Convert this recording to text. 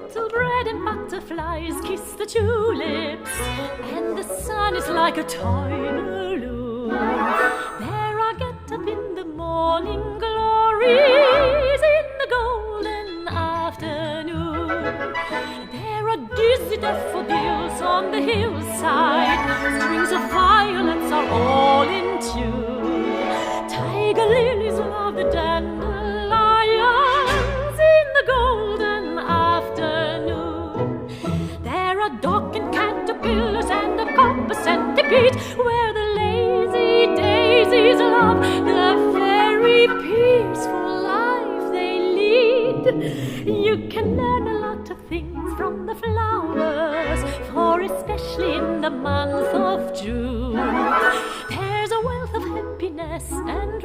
little bread and butterflies kiss the tulips, and the sun is like a toy balloon. There I get up in the morning glories in the golden afternoon. There are dizzy daffodils on the hillside, strings of violets are all in tune. Tiger lilies love the dandelions in the golden afternoon. There are dock and caterpillars and a copper centipede, where the lazy daisies love the very peaceful life they lead. You can learn a lot of things from the flowers, for especially in the month of June, there's a wealth of happiness and